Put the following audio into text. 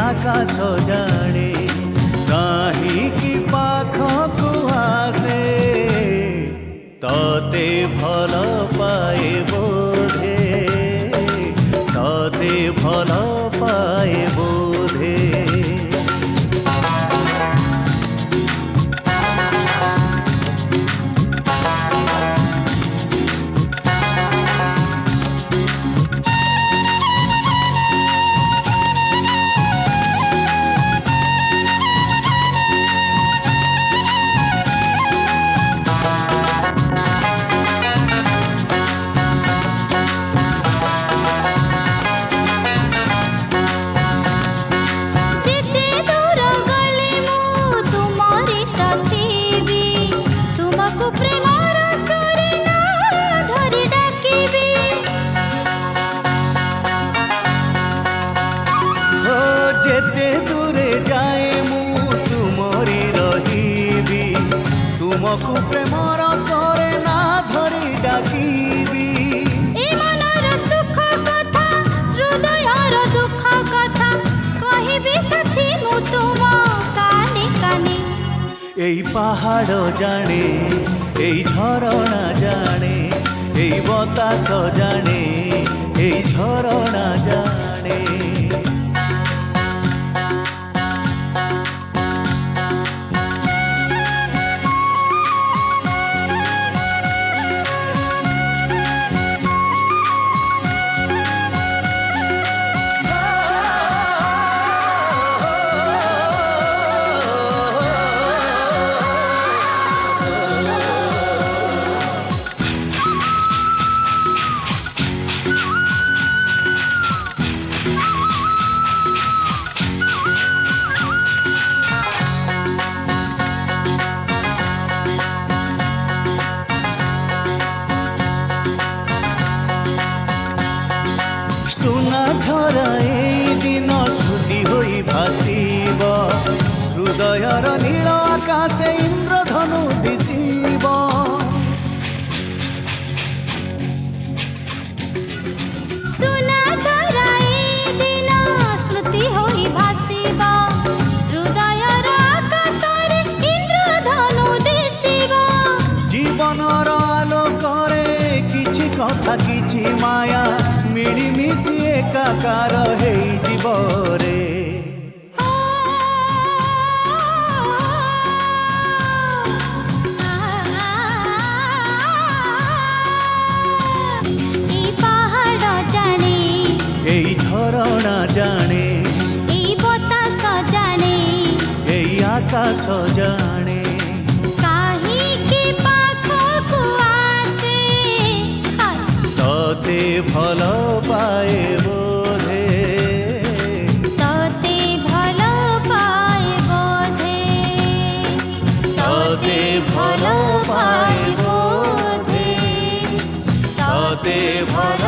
आकाश जाने काहींकि पाखकु आसे तते भल पाए बोधे तते भल पाए बोधे जेते दूरे जाए मु तुमरी रहीबी तुमको प्रेमर सरे ना धरी डाकीबी ए मनर सुख कथा हृदयर दुख कथा कहिबी साथी मु तुम कानी कानी एई पहाड़ जाने एई झरणा जाने एई बतास जाने एई झरणा जाने सुना झरा ए दिन स्मृति होई भासीब हृदयर नील आकाशे इंद्रधनु दिशिब सुना झरा ए दिन स्मृति होई भासीब हृदयर आकाशरे इंद्रधनु दिशिब जीवनर आलोकरे किछि कथा किछि माया मिलिमिशि एकाकार हेई जीवरे ई पहाड़ जाने एई झरणा जाने ई बतास जाने एई आकाश जाने काहींकि पाखकु आसे तते भल पाए बोधे तते भल पाए बोधे तते भल पाए बोधे तते भल